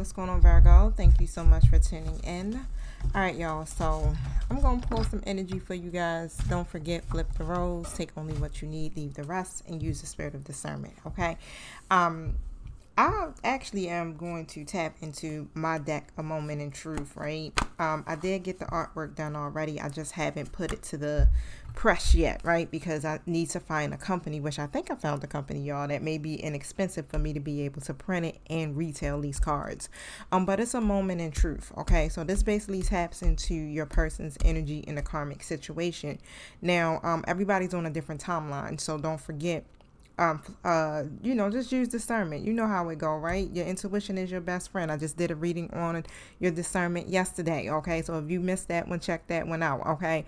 what's going on, Virgo? Thank you so much for tuning in. All right, y'all, so I'm going to pull some energy for you guys. Don't forget, flip the roles, take only what you need, leave the rest, and use the spirit of discernment, okay? I actually am going to tap into my deck, A Moment in Truth, right? I did get the artwork done already. I just haven't put it to the press yet, right? Because I need to find a company, which I think I found a company, y'all, that may be inexpensive for me to be able to print it and retail these cards. But it's a moment in truth, okay? So this basically taps into your person's energy in a karmic situation. Now, everybody's on a different timeline, so don't forget, just use discernment. You know how it go, right? Your intuition is your best friend. I just did a reading on your discernment yesterday, okay? So if you missed that one, check that one out, okay?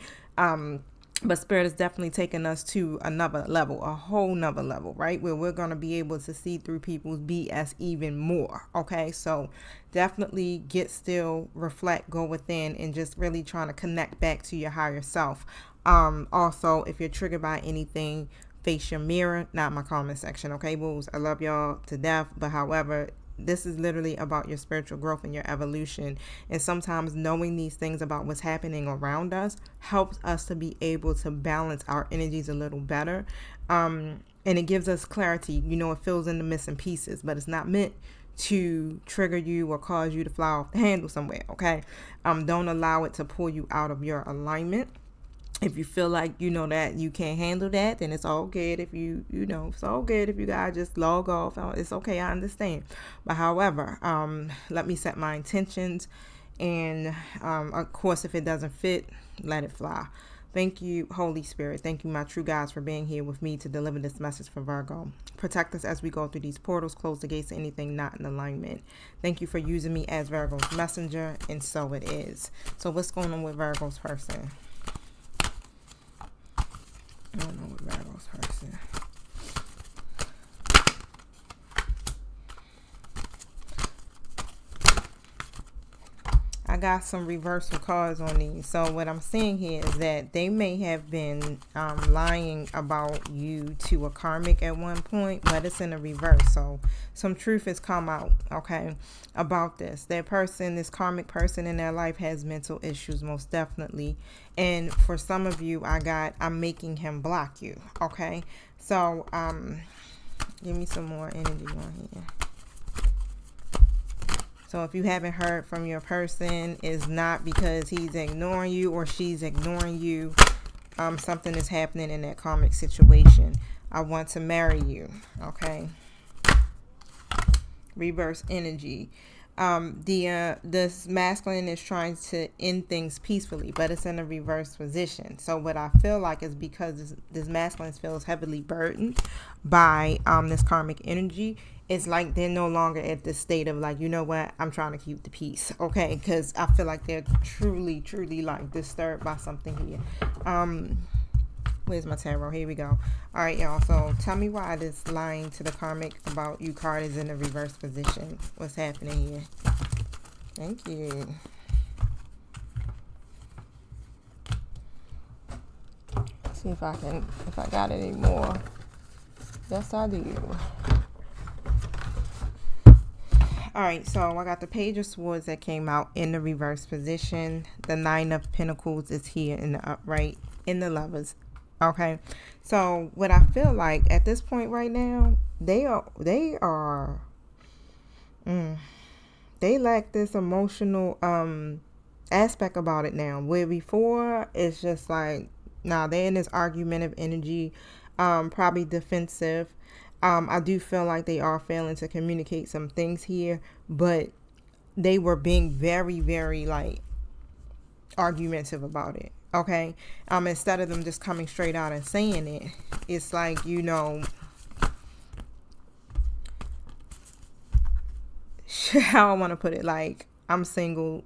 But Spirit is definitely taking us to another level, a whole nother level, right? Where we're going to be able to see through people's BS even more, okay? So definitely get still, reflect, go within, and just really trying to connect back to your higher self. Also, if you're triggered by anything, face your mirror, not my comment section, okay, booze? I love y'all to death, but however, this is literally about your spiritual growth and your evolution. And sometimes knowing these things about what's happening around us helps us to be able to balance our energies a little better. And it gives us clarity. You know, it fills in the missing pieces, but it's not meant to trigger you or cause you to fly off the handle somewhere, okay? Don't allow it to pull you out of your alignment. If you feel like you know that you can't handle that, then it's all good. If it's all good if you guys just log off. It's okay, I understand. But however, let me set my intentions, and of course, if it doesn't fit, let it fly. Thank you, Holy Spirit. Thank you, my true guides, for being here with me to deliver this message for Virgo. Protect us as we go through these portals. Close the gates to anything not in alignment. Thank you for using me as Virgo's messenger, and so it is. So what's going on with Virgo's person? I don't know what Virgo's person. I got some reversal cards on these. So what I'm seeing here is that they may have been lying about you to a karmic at one point, but it's in a reverse. So some truth has come out, okay, about this. That person, this karmic person in their life, has mental issues, most definitely. And for some of you, I'm making him block you, okay? So give me some more energy on here. So if you haven't heard from your person, it's not because he's ignoring you or she's ignoring you. Something is happening in that karmic situation. I want to marry you, okay? Reverse energy. This masculine is trying to end things peacefully, but it's in a reverse position. So what I feel like is because this masculine feels heavily burdened by this karmic energy, it's like they're no longer at this state of like, you know what, I'm trying to keep the peace, okay? Because I feel like they're truly like disturbed by something here. Where's my tarot? Here we go. All right, y'all. So tell me why this lying to the karmic about you card is in a reverse position. What's happening here? Thank you. Let's see if I got any more. Yes, I do. All right, so I got the Page of Swords that came out in the reverse position. The Nine of Pentacles is here in the upright, in the Lovers. Okay, so what I feel like at this point right now, they lack this emotional aspect about it now. Where before it's just like, nah, they're in this argumentative energy, probably defensive. I do feel like they are failing to communicate some things here, but they were being very, very like argumentative about it. Okay. Instead of them just coming straight out and saying it, it's like, how I want to put it, like, I'm single,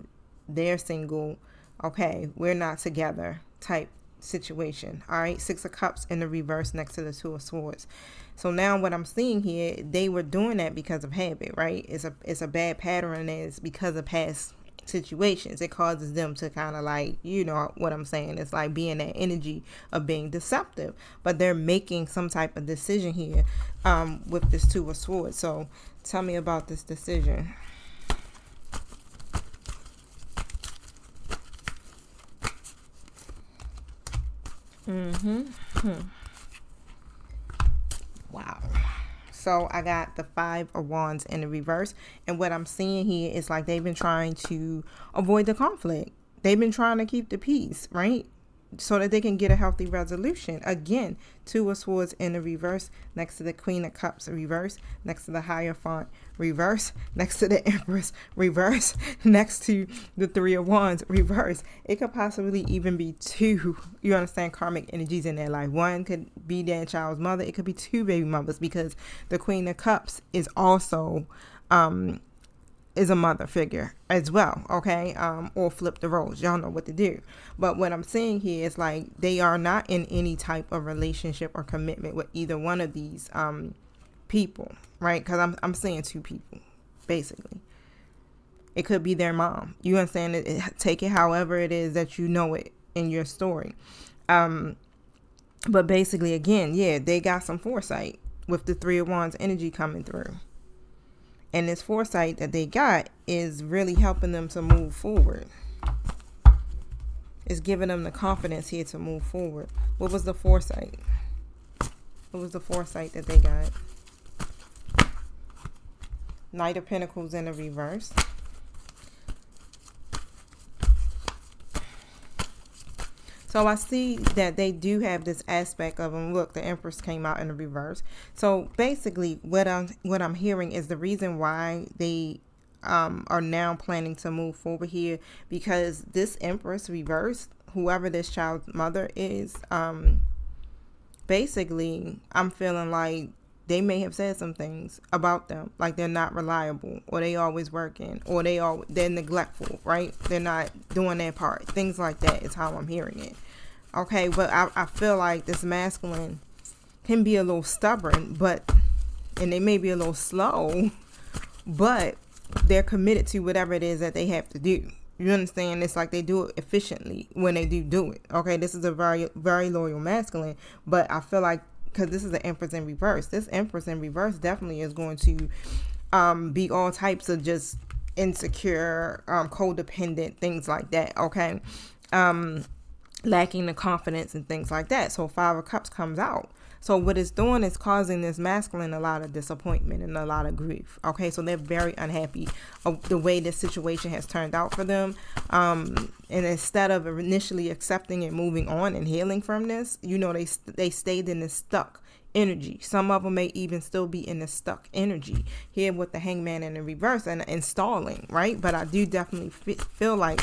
they're single, okay, we're not together type situation. All right, Six of Cups in the reverse next to the Two of Swords. So now what I'm seeing here, they were doing that because of habit, right? It's a bad pattern, and it's because of past situations. It causes them to kind of like, you know what I'm saying, it's like being that energy of being deceptive, but they're making some type of decision here with this Two of Swords. So tell me about this decision. Wow. So I got the 5 of Wands in the reverse. And what I'm seeing here is like they've been trying to avoid the conflict. They've been trying to keep the peace, right? So that they can get a healthy resolution. Again, 2 of Swords in the reverse, next to the Queen of Cups reverse, next to the Hierophant reverse, next to the Empress reverse, next to the 3 of Wands reverse. It could possibly even be 2, you understand, karmic energies in their life. One could be their child's mother. It could be 2 baby mothers, because the Queen of Cups is also is a mother figure as well, okay? Or flip the roles. Y'all know what to do. But what I'm saying here is like they are not in any type of relationship or commitment with either one of these people, right? Because I'm saying 2 people, basically. It could be their mom. You understand it? Take it however it is that you know it in your story. But basically, again, yeah, they got some foresight with the 3 of Wands energy coming through. And this foresight that they got is really helping them to move forward. It's giving them the confidence here to move forward. What was the foresight? What was the foresight that they got? Knight of Pentacles in the reverse. So I see that they do have this aspect of them. Look, the Empress came out in the reverse. So basically what I'm hearing is the reason why they are now planning to move forward here, because this Empress reverse, whoever this child's mother is, basically I'm feeling like they may have said some things about them, like they're not reliable, or they always working, or they're neglectful, right? They're not doing their part. Things like that is how I'm hearing it. Okay, but I feel like this masculine can be a little stubborn, and they may be a little slow, but they're committed to whatever it is that they have to do. You understand? It's like they do it efficiently when they do it. Okay, this is a very, very loyal masculine, but I feel like because this is the Empress in reverse, this Empress in reverse definitely is going to be all types of just insecure, codependent, things like that. Okay, lacking the confidence and things like that. So 5 of Cups comes out. So what it's doing is causing this masculine a lot of disappointment and a lot of grief. Okay, so they're very unhappy of the way this situation has turned out for them. And instead of initially accepting and moving on and healing from this, you know, they stayed in this stuck energy. Some of them may even still be in the stuck energy here with the Hangman in the reverse and installing, right? But I do definitely feel like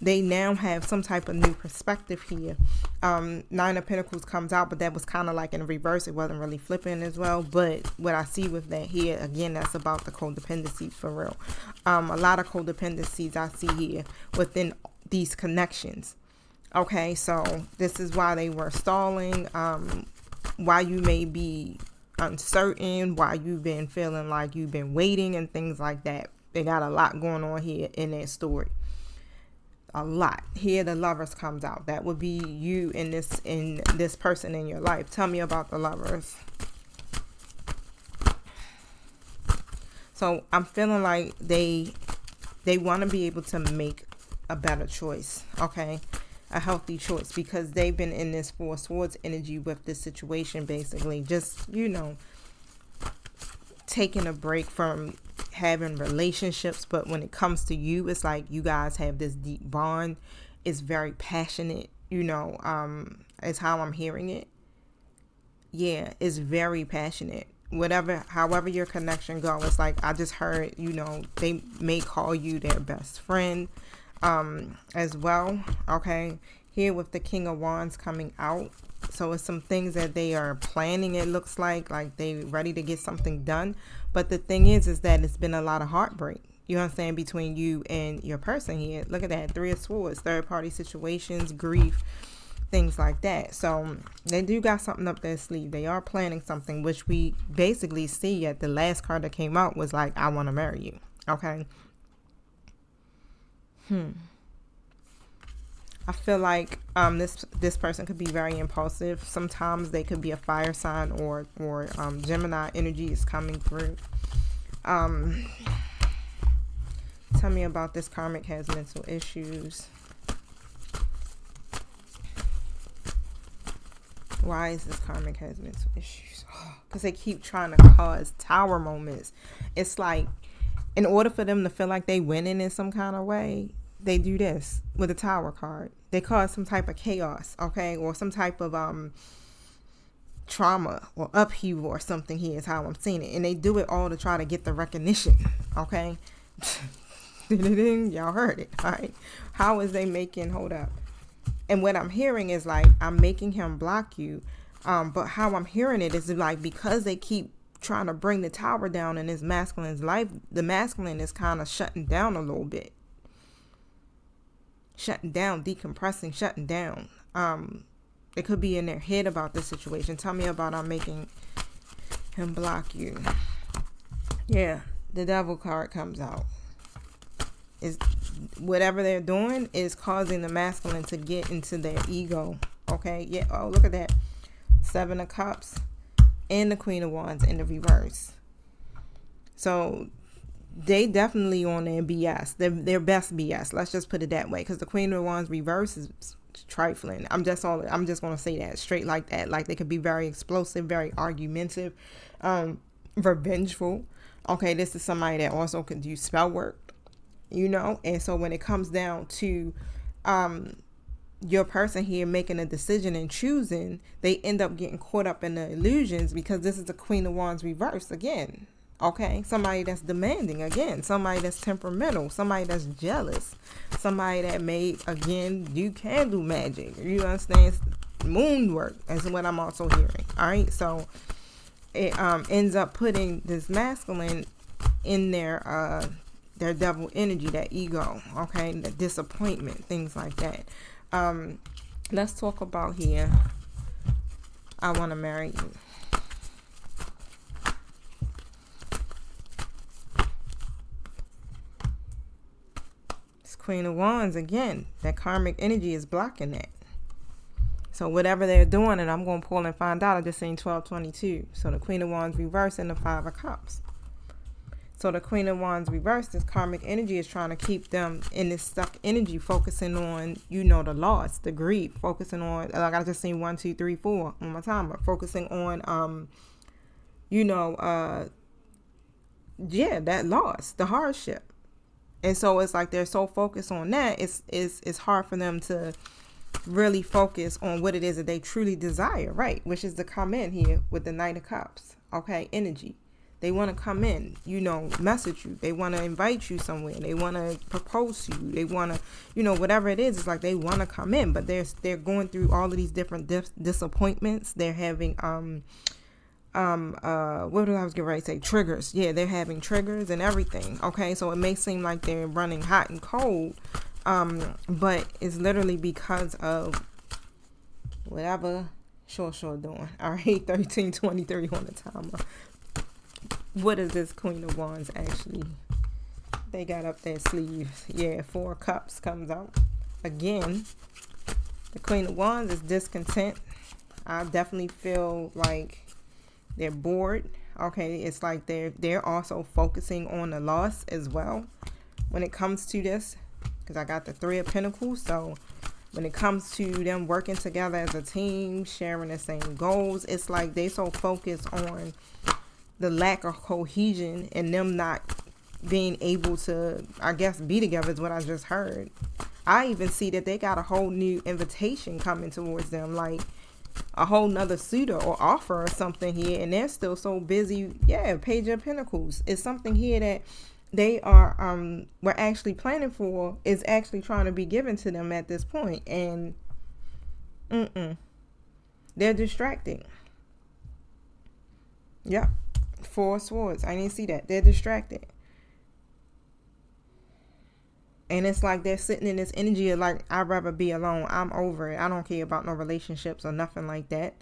they now have some type of new perspective here. 9 of Pentacles comes out, but that was kind of like in reverse. It wasn't really flipping as well. But what I see with that here, again, that's about the codependency for real. A lot of codependencies I see here within these connections. Okay, so this is why they were stalling. Why you may be uncertain, why you've been feeling like you've been waiting and things like that. They got a lot going on here in that story. A lot. Here the Lovers comes out. That would be you in this person in your life. Tell me about the Lovers. So I'm feeling like they want to be able to make a better choice, okay? A healthy choice, because they've been in this 4 of Swords energy with this situation, basically just, you know, taking a break from having relationships. But when it comes to you, it's like you guys have this deep bond. It's very passionate, you know, is how I'm hearing it. Yeah, it's very passionate. However your connection go, it's like I just heard, you know, they may call you their best friend as well. Okay, here with the King of Wands coming out, so it's some things that they are planning. It looks like they ready to get something done. But the thing is that it's been a lot of heartbreak, you understand, between you and your person here. Look at that, 3 of Swords, third party situations, grief, things like that. So they do got something up their sleeve. They are planning something, which we basically see at the last card that came out was like, I want to marry you. Okay. I feel like this person could be very impulsive. Sometimes they could be a fire sign, or Gemini energy is coming through. Tell me about this karmic has mental issues. Why is this karmic has mental issues? Because they keep trying to cause tower moments. It's like, in order for them to feel like they winning in some kind of way, they do this with a tower card. They cause some type of chaos, okay? Or some type of trauma or upheaval or something. Here is how I'm seeing it. And they do it all to try to get the recognition, okay? Y'all heard it, all right? How is they making, hold up. And what I'm hearing is like, I'm making him block you. But how I'm hearing it is like, because they keep trying to bring the tower down in this masculine's life, the masculine is kind of shutting down a little bit. Shutting down, decompressing, shutting down. It could be in their head about this situation. Tell me about I'm making him block you. Yeah, the devil card comes out. Is whatever they're doing is causing the masculine to get into their ego. Okay, yeah. Oh, look at that. 7 of Cups and the Queen of Wands in the reverse. So they definitely on their BS. Their best BS. Let's just put it that way. Because the Queen of Wands reverse is trifling. I'm just gonna say that straight like that. Like, they could be very explosive, very argumentative, revengeful. Okay, this is somebody that also could do spell work. You know, and so when it comes down to your person here making a decision and choosing, they end up getting caught up in the illusions, because this is the Queen of Wands reverse again. Okay, somebody that's demanding again, somebody that's temperamental, somebody that's jealous, somebody that you can do magic. You understand? Moon work is what I'm also hearing. All right, so it ends up putting this masculine in their devil energy, that ego, okay, the disappointment, things like that. Let's talk about here. I want to marry you. It's Queen of Wands again. That karmic energy is blocking that. So whatever they're doing, and I'm going to pull and find out. I just seen 1222. So the Queen of Wands reverse and the 5 of Cups. So the Queen of Wands reverse, this karmic energy is trying to keep them in this stuck energy, focusing on, the loss, the grief, focusing on, like I just seen 1, 2, 3, 4 on my timer, focusing on, that loss, the hardship. And so it's like they're so focused on that, it's hard for them to really focus on what it is that they truly desire, right? Which is to come in here with the Knight of Cups, okay, energy. They want to come in, message you. They want to invite you somewhere. They want to propose to you. They want to, whatever it is, it's like they want to come in, but they're going through all of these different disappointments. They're having, what did I was getting ready to say? Triggers. Yeah, they're having triggers and everything. Okay, so it may seem like they're running hot and cold, but it's literally because of whatever sure doing. All right, 1323 on the timer. What is this Queen of Wands actually? They got up their sleeves. Yeah, 4 of Cups comes out. Again, the Queen of Wands is discontent. I definitely feel like they're bored. Okay, it's like they're also focusing on the loss as well when it comes to this. Because I got the 3 of Pentacles. So when it comes to them working together as a team, sharing the same goals, it's like they so focused on the lack of cohesion and them not being able to, I guess, be together is what I just heard. I even see that they got a whole new invitation coming towards them, like a whole nother suitor or offer or something here, and they're still so busy. Yeah, Page of Pentacles is something here that they are were actually planning for, is actually trying to be given to them at this point, and they're distracting. Yeah. 4 of Swords. I didn't see that. They're distracted. And it's like they're sitting in this energy of like, I'd rather be alone. I'm over it. I don't care about no relationships or nothing like that.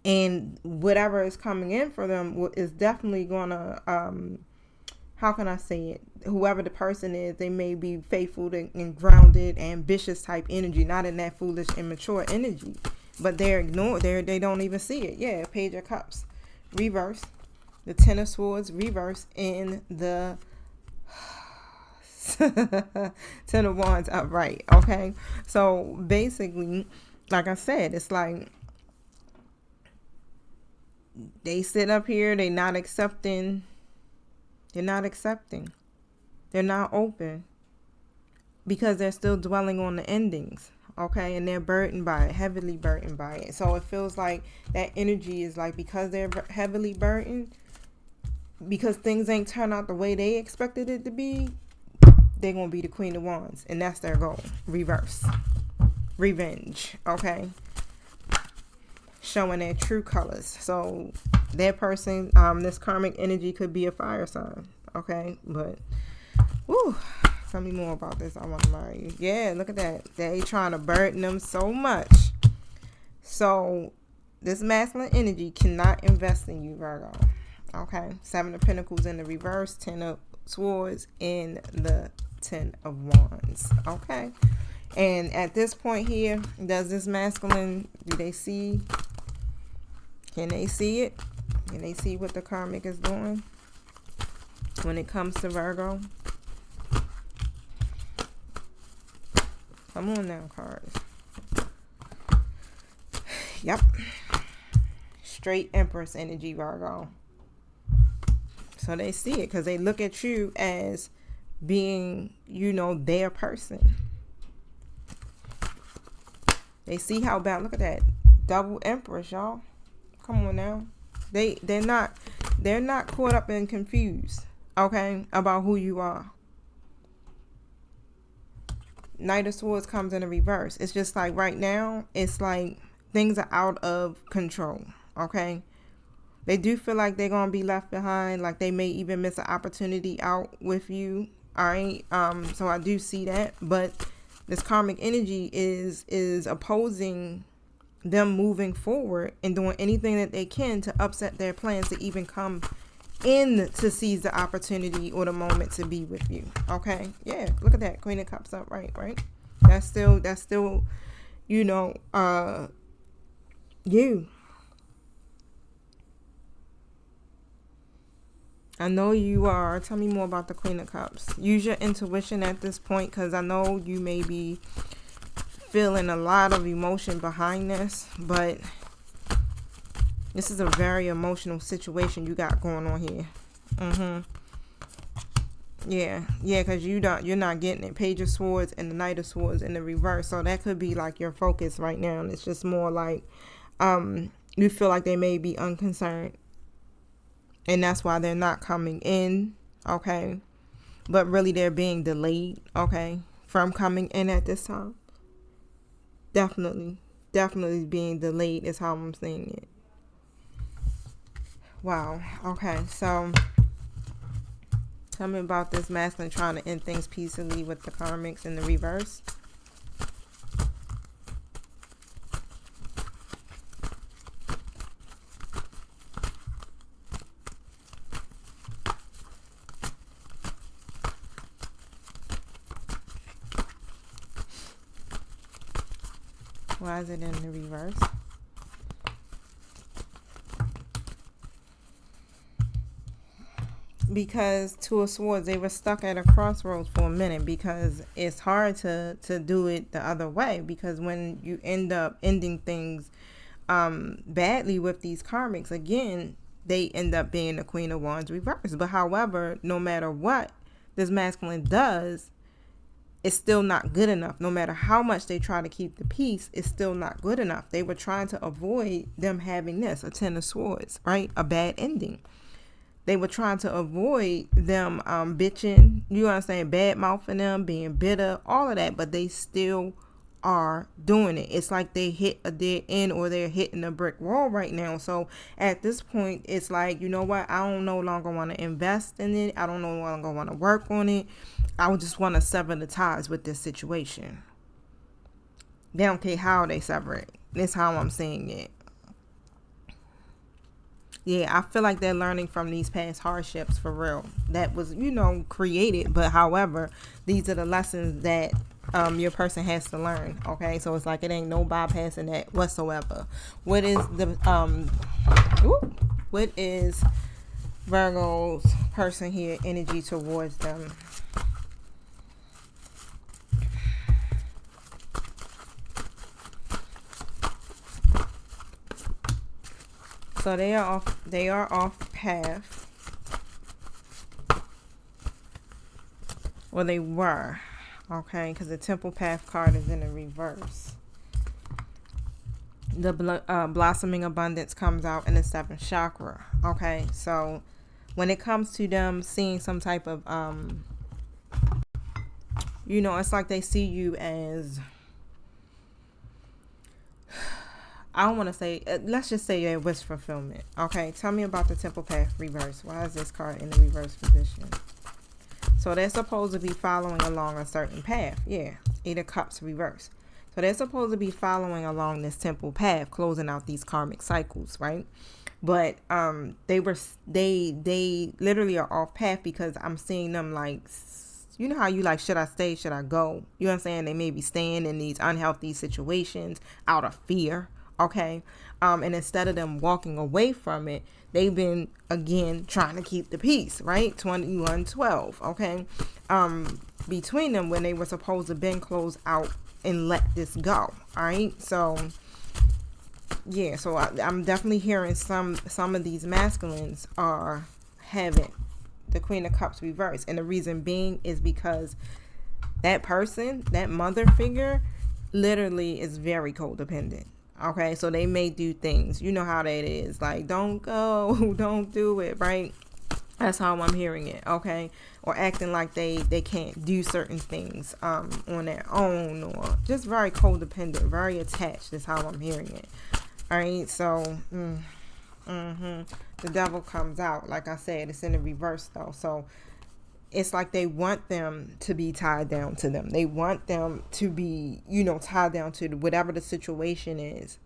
And whatever is coming in for them is definitely going to, how can I say it? Whoever the person is, they may be faithful and grounded, ambitious type energy, not in that foolish, immature energy. But they're ignored. They don't even see it. Yeah, Page of Cups. Reverse. The 10 of Swords reverse in the 10 of Wands upright. Okay, so basically, like I said, it's like They sit up here, they're not accepting. They're not accepting. They're not open. Because they're still dwelling on the endings. Okay, and they're burdened by it, heavily burdened by it. So it feels like that energy is like, because they're heavily burdened, because things ain't turned out the way they expected it to be, they're gonna be the Queen of Wands, and that's their goal. Reverse, revenge. Okay, showing their true colors. So their person, this karmic energy could be a fire sign. Okay, but woo. Tell me more about this. I want to marry you. Yeah, look at that. They trying to burden them so much. So this masculine energy cannot invest in you, Virgo. Okay. 7 of Pentacles in the reverse. 10 of Swords in the 10 of Wands. Okay. And at this point here, does this masculine, do they see? Can they see it? Can they see what the karmic is doing when it comes to Virgo? Come on now, cards. Yep. Straight Empress energy, Virgo. So they see it because they look at you as being, you know, their person. They see how bad. Look at that. Double Empress, y'all. Come on now. They're not caught up and confused, okay, about who you are. Knight of Swords comes in a reverse. It's just like right now, it's like things are out of control, okay? They do feel like they're going to be left behind, like they may even miss an opportunity out with you, all right? So I do see that, but this karmic energy is opposing them moving forward and doing anything that they can to upset their plans to even come in to seize the opportunity or the moment to be with you. Okay, yeah, look at that. Queen of Cups up, right? That's still you know, you. I know you are. Tell me more about the Queen of Cups. Use your intuition at this point, because I know you may be feeling a lot of emotion behind this, but this is a very emotional situation you got going on here. Yeah, because you're not getting it. Page of Swords and the Knight of Swords in the reverse. So that could be like your focus right now. And it's just more like you feel like they may be unconcerned. And that's why they're not coming in, okay? But really they're being delayed, okay, from coming in at this time. Definitely being delayed is how I'm seeing it. Wow. Okay. So tell me about this masculine trying to end things peacefully with the karmics in the reverse. Why is it in the reverse? Because Two of Swords, they were stuck at a crossroads for a minute, because it's hard to do it the other way, because when you end up ending things badly with these karmics, again, they end up being the Queen of Wands reverse. But however, no matter what this masculine does, it's still not good enough. No matter how much they try to keep the peace, it's still not good enough. They were trying to avoid them having this, a Ten of Swords, right? A bad ending. They were trying to avoid them bitching, you understand, bad mouthing them, being bitter, all of that, but they still are doing it. It's like they hit a dead end, or they're hitting a brick wall right now. So at this point, it's like, you know what? I don't no longer want to invest in it. I don't no longer want to work on it. I just want to sever the ties with this situation. They don't care how they sever it. That's how I'm seeing it. Yeah, I feel like they're learning from these past hardships for real. That was, you know, created. But however, these are the lessons that your person has to learn. Okay, so it's like it ain't no bypassing that whatsoever. What is Virgo's person here energy towards them? So they are off path. Well, they were. Okay, because the Temple Path card is in the reverse. The blossoming abundance comes out in the 7th chakra. Okay, so when it comes to them seeing some type of it's like they see you as, I don't want to say, let's just say a wish fulfillment. Okay, tell me about the Temple Path reverse. Why is this card in the reverse position? So they're supposed to be following along a certain path. Yeah, 8 of Cups reverse. So they're supposed to be following along this temple path, closing out these karmic cycles, right? But they literally are off path because I'm seeing them like, you know how you like, should I stay, should I go? You know what I'm saying? They may be staying in these unhealthy situations out of fear, okay? And instead of them walking away from it, they've been, again, trying to keep the peace, right? 21-12, okay? Between them when they were supposed to been closed out and let this go, all right? So yeah, so I'm definitely hearing some of these masculines are having the Queen of Cups reversed, and the reason being is because that person, that mother figure, literally is very codependent. Okay, so they may do things, you know how that is, like, don't go, don't do it, right? That's how I'm hearing it, okay? Or acting like they can't do certain things on their own, or just very codependent, very attached is how I'm hearing it. All right, so the Devil comes out. Like I said, it's in the reverse though. So it's like they want them to be tied down to them. They want them to be, tied down to whatever the situation is.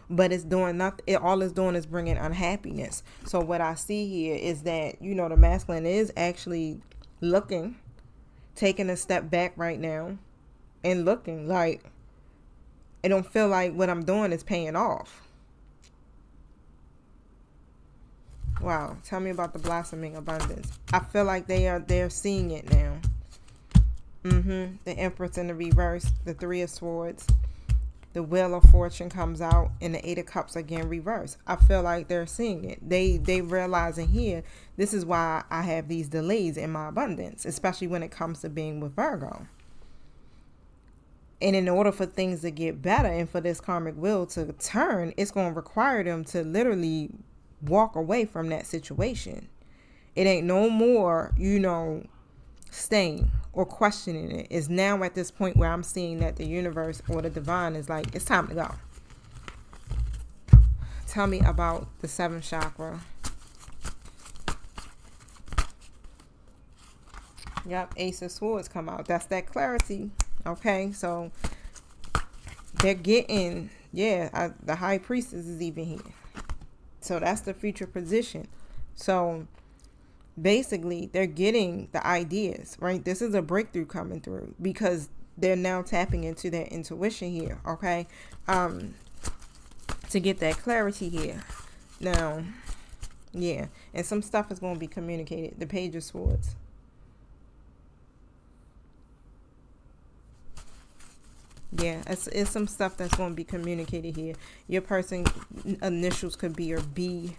But it's doing nothing. All it's doing is bringing unhappiness. So what I see here is that, the masculine is actually looking, taking a step back right now and looking like, I don't feel like what I'm doing is paying off. Wow. Tell me about the blossoming abundance. I feel like they're seeing it now. The Empress in the reverse, the 3 of Swords. The Wheel of Fortune comes out, and the 8 of Cups again reverse. I feel like they're seeing it. They realizing here, this is why I have these delays in my abundance, especially when it comes to being with Virgo. And in order for things to get better and for this karmic wheel to turn, it's going to require them to literally walk away from that situation. It ain't no more, staying or questioning it. Is now at this point where I'm seeing that the universe or the divine is like, it's time to go. Tell me about the 7th chakra. Yep, Ace of Swords come out. That's that clarity. Okay, so they're getting, the High Priestess is even here. So that's the future position. So basically, they're getting the ideas, right? This is a breakthrough coming through because they're now tapping into their intuition here, okay? To get that clarity here. Now, yeah, and some stuff is going to be communicated. The Page of Swords. Yeah, it's some stuff that's going to be communicated here. Your person initials could be a B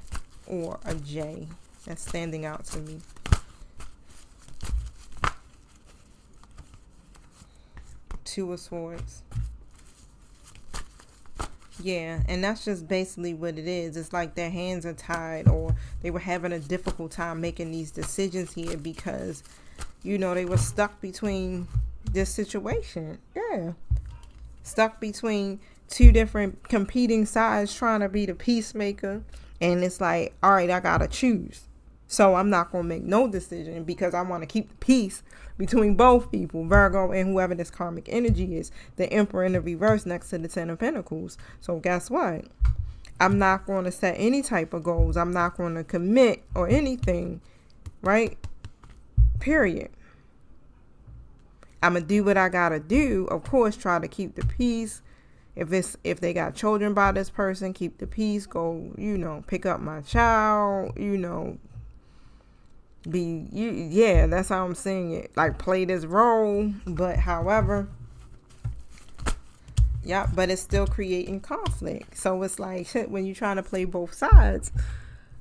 or a J. That's standing out to me. Two of Swords. Yeah, and that's just basically what it is. It's like their hands are tied, or they were having a difficult time making these decisions here because, they were stuck between this situation. Yeah. Stuck between two different competing sides trying to be the peacemaker. And it's like, all right, I got to choose. So I'm not going to make no decision because I want to keep the peace between both people, Virgo and whoever this karmic energy is. The Emperor in the reverse next to the 10 of Pentacles. So guess what? I'm not going to set any type of goals. I'm not going to commit or anything, right? Period. I'm going to do what I got to do. Of course, try to keep the peace. If they got children by this person, keep the peace. Go, pick up my child, that's how I'm seeing it. Like, play this role. But however, Yeah, but it's still creating conflict. So it's like, shit, when you're trying to play both sides,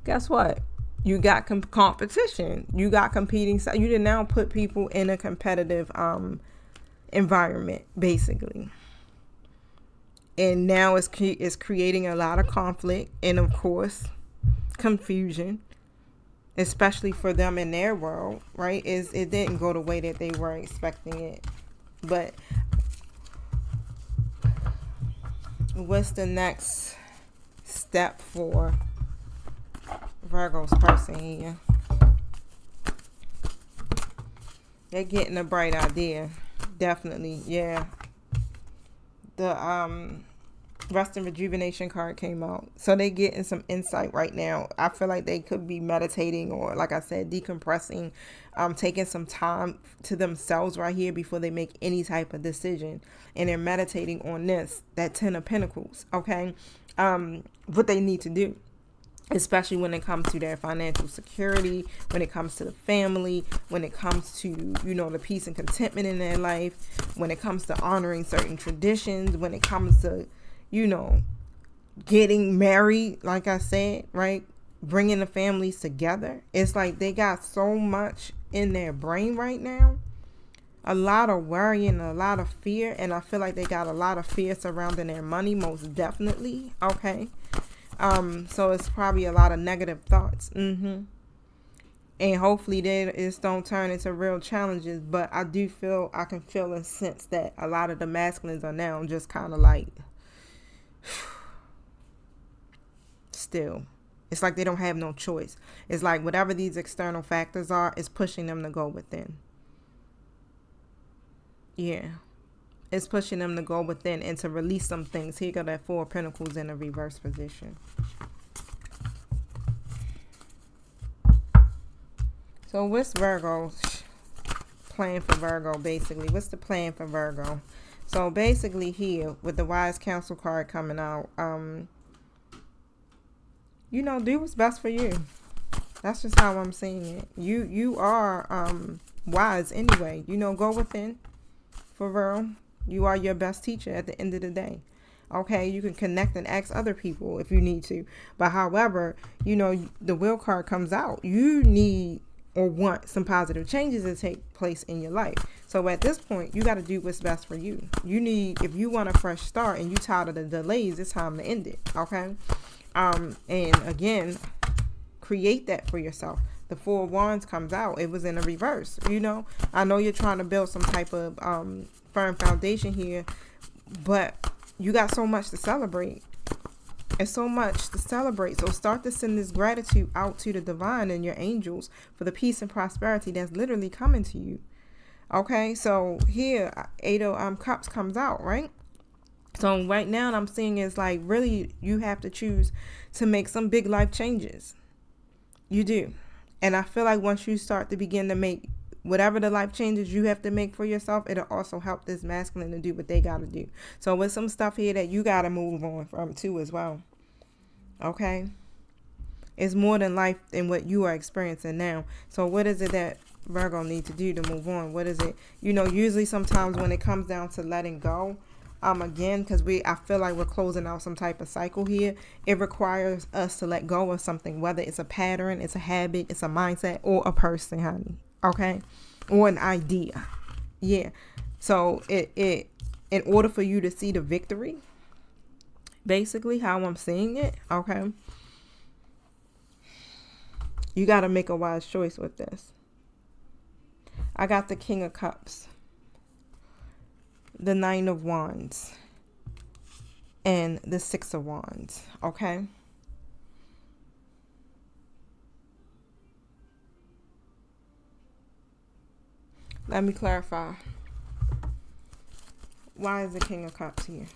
guess what? You got competition. You got competing. You did now put people in a competitive environment, basically. And now it's creating a lot of conflict and, of course, confusion, especially for them in their world, right? It didn't go the way that they were expecting it. But what's the next step for Virgo's person here? They're getting a bright idea. Definitely, yeah. The Rest and Rejuvenation card came out. So they getting some insight right now. I feel like they could be meditating or, like I said, decompressing, taking some time to themselves right here before they make any type of decision. And they're meditating on this, that 10 of Pentacles, okay? What they need to do, especially when it comes to their financial security, when it comes to the family, when it comes to, you know, the peace and contentment in their life, when it comes to honoring certain traditions, when it comes to, you know, getting married, like I said, right? Bringing the families together. It's like they got so much in their brain right now. A lot of worry and a lot of fear. And I feel like they got a lot of fear surrounding their money, most definitely. Okay. So it's probably a lot of negative thoughts. And hopefully they just don't turn into real challenges. But I can feel and sense that a lot of the masculines are now just kind of like, still, it's like they don't have no choice. It's like whatever these external factors are, is pushing them to go within. Yeah, it's pushing them to go within and to release some things. Here got that 4 of Pentacles in a reverse position. So what's Virgo's plan for Virgo, basically? What's the plan for Virgo? So basically here, with the Wise Counsel card coming out, you know, do what's best for you. That's just how I'm seeing it. You are wise anyway. You know, go within for Virgo. You are your best teacher at the end of the day. Okay, you can connect and ask other people if you need to. But however, you know, the Will card comes out. You need or want some positive changes to take place in your life. So at this point, you got to do what's best for you. If you want a fresh start and you tired of the delays, it's time to end it. Okay. And again, create that for yourself. The 4 of Wands comes out. It was in a reverse. You know, I know you're trying to build some type of firm foundation here, but you got so much to celebrate. It's so much to celebrate. So start to send this gratitude out to the divine and your angels for the peace and prosperity that's literally coming to you. Okay, so here, 8 of Cups comes out, right? So right now I'm seeing is like really you have to choose to make some big life changes. You do. And I feel like once you start to begin to make whatever the life changes you have to make for yourself, it'll also help this masculine to do what they got to do. So with some stuff here that you got to move on from too as well. Okay. It's more than life than what you are experiencing now. So what is it that Virgo need to do to move on? What is it? You know, usually sometimes when it comes down to letting go, again, because I feel like we're closing out some type of cycle here. It requires us to let go of something, whether it's a pattern, it's a habit, it's a mindset, or a person, honey. Okay, or an idea. Yeah. So it in order for you to see the victory, basically how I'm seeing it. Okay, you got to make a wise choice with this. I got the King of Cups, the 9 of Wands, and the 6 of Wands. Okay. Let me clarify. Why is the King of Cups here?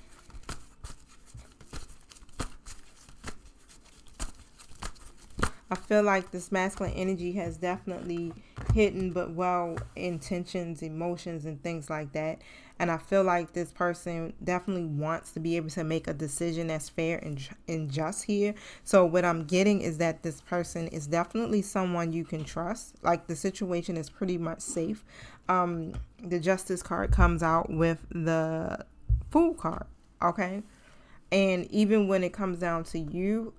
I feel like this masculine energy has definitely hidden but well intentions, emotions, and things like that. And I feel like this person definitely wants to be able to make a decision that's fair and just here. So what I'm getting is that this person is definitely someone you can trust. Like the situation is pretty much safe. The Justice card comes out with the Fool card. Okay. And even when it comes down to you,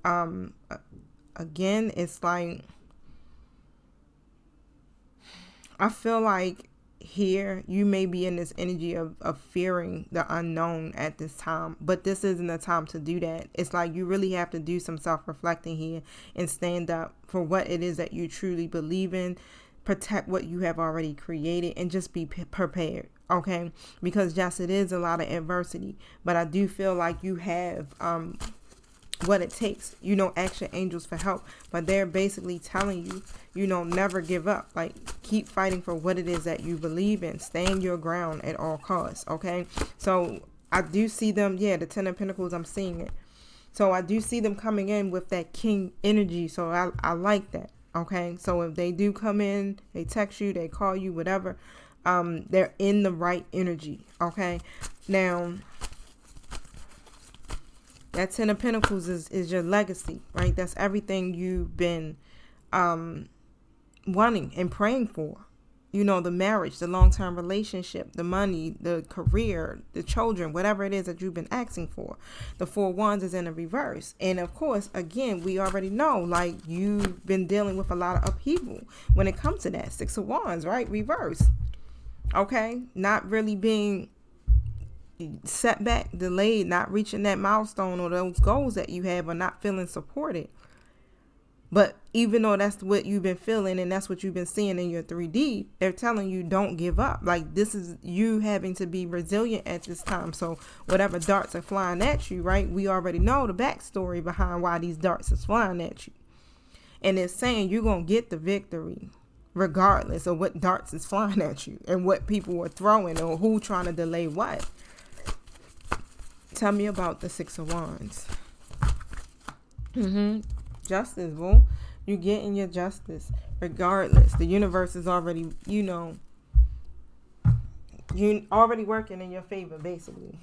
again, it's like, I feel like here you may be in this energy of fearing the unknown at this time, but this isn't the time to do that. It's like you really have to do some self-reflecting here and stand up for what it is that you truly believe in, protect what you have already created, and just be prepared. Okay, because yes, it is a lot of adversity, but I do feel like you have what it takes. Ask your angels for help, but they're basically telling you, never give up. Like, keep fighting for what it is that you believe in. Stand your ground at all costs. Okay, so I do see them. Yeah, the Ten of Pentacles, I'm seeing it. So I do see them coming in with that king energy. So I like that. Okay, so if they do come in, they text you, they call you, whatever, they're in the right energy. Okay, now that Ten of Pentacles is your legacy, right? That's everything you've been wanting and praying for. The marriage, the long-term relationship, the money, the career, the children, whatever it is that you've been asking for. The Four of Wands is in a reverse. And of course, again, we already know, like, you've been dealing with a lot of upheaval when it comes to that. Six of Wands, right? Reverse. Okay? Not really being setback, delayed, not reaching that milestone or those goals that you have, or not feeling supported. But even though that's what you've been feeling and that's what you've been seeing in your 3D, they're telling you don't give up. Like, this is you having to be resilient at this time. So whatever darts are flying at you, right? We already know the backstory behind why these darts is flying at you. And it's saying you're going to get the victory regardless of what darts is flying at you and what people are throwing or who trying to delay what. Tell me about the Six of Wands. Justice, boo. You're getting your justice regardless. The universe is already, you already working in your favor, basically.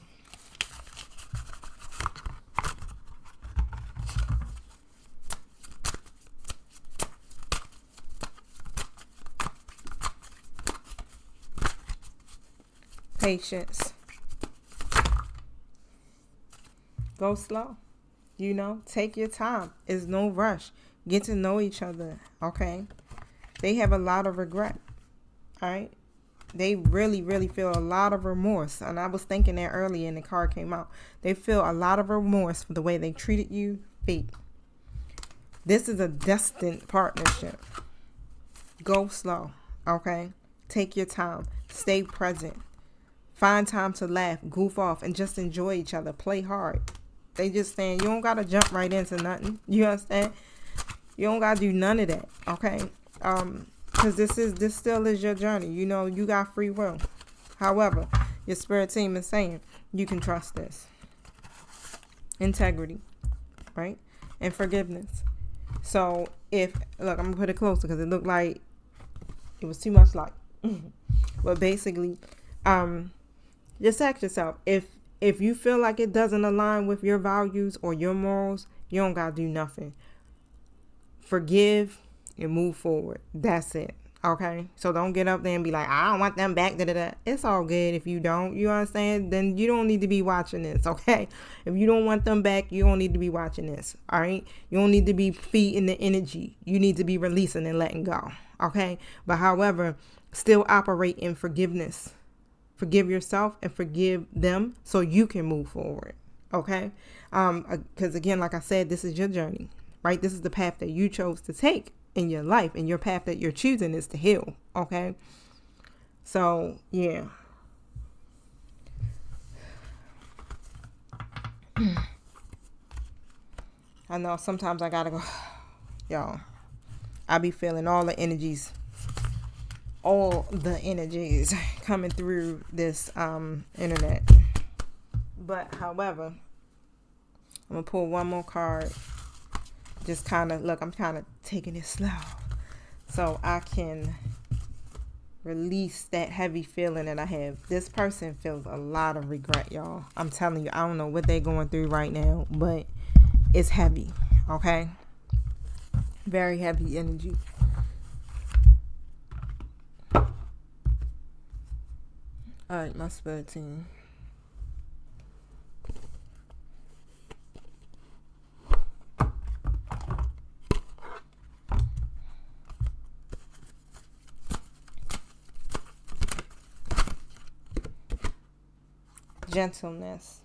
Patience. Go slow. Take your time. It's no rush. Get to know each other. Okay. They have a lot of regret. All right. They really, really feel a lot of remorse. And I was thinking that earlier and the card came out. They feel a lot of remorse for the way they treated you. Fate. This is a destined partnership. Go slow. Okay. Take your time. Stay present. Find time to laugh, goof off, and just enjoy each other. Play hard. They just saying you don't got to jump right into nothing. You understand? You don't got to do none of that. Okay? Because this still is your journey. You got free will. However, your spirit team is saying you can trust this. Integrity. Right? And forgiveness. So look, I'm going to put it closer because it looked like it was too much light. But basically, just ask yourself, if you feel like it doesn't align with your values or your morals, you don't got to do nothing. Forgive and move forward. That's it. Okay? So don't get up there and be like, I don't want them back. It's all good if you don't. You understand? Then you don't need to be watching this. Okay? If you don't want them back, you don't need to be watching this. All right? You don't need to be feeding the energy. You need to be releasing and letting go. Okay? But however, still operate in forgiveness. Forgive yourself and forgive them so you can move forward. Okay? Because again, like I said, this is your journey, right? This is the path that you chose to take in your life, and your path that you're choosing is to heal. Okay? So, yeah. I know sometimes I gotta go. Y'all, I be feeling all the energies coming through this internet. But however, I'm gonna pull one more card. Just kind of look, I'm kind of taking it slow so I can release that heavy feeling that I have. This person feels a lot of regret, y'all. I'm telling you, I don't know what they're going through right now, but it's heavy. Okay? Very heavy energy. Alright, my spirit team. Gentleness.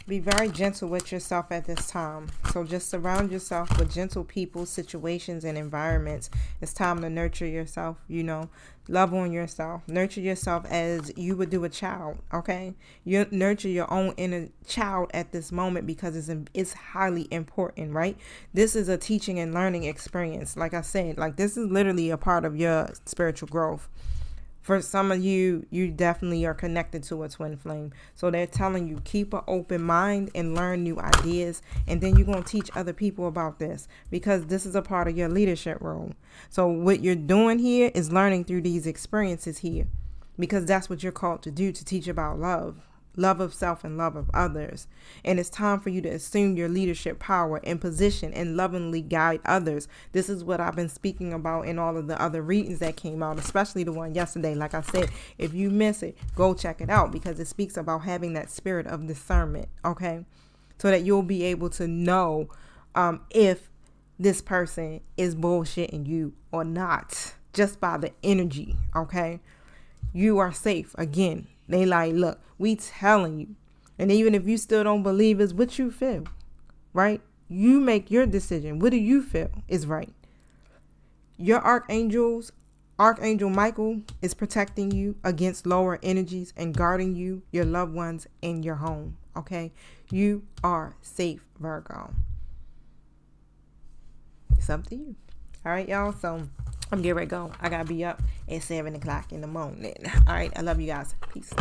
Be very gentle with yourself at this time. So just surround yourself with gentle people, situations, and environments. It's time to nurture yourself, you know. Love on yourself. Nurture yourself as you would do a child, okay? You nurture your own inner child at this moment because it's highly important, right? This is a teaching and learning experience. Like I said, like this is literally a part of your spiritual growth. For some of you, you definitely are connected to a twin flame. So they're telling you, keep an open mind and learn new ideas. And then you're going to teach other people about this because this is a part of your leadership role. So what you're doing here is learning through these experiences here because that's what you're called to do, to teach about love. Love of self and love of others. And it's time for you to assume your leadership power and position and lovingly guide others. This is what I've been speaking about in all of the other readings that came out, especially the one yesterday. Like I said, if you miss it, go check it out because it speaks about having that spirit of discernment, okay? So that you'll be able to know if this person is bullshitting you or not, just by the energy, okay? You are safe. Again, they like, look, we telling you. And even if you still don't believe it's what you feel, right? You make your decision. What do you feel is right? Your Archangel Michael is protecting you against lower energies and guarding you, your loved ones, and your home, okay? You are safe, Virgo. It's up to you. All right, y'all. So I'm getting ready to go. I got to be up at 7 o'clock in the morning. All right. I love you guys. Peace.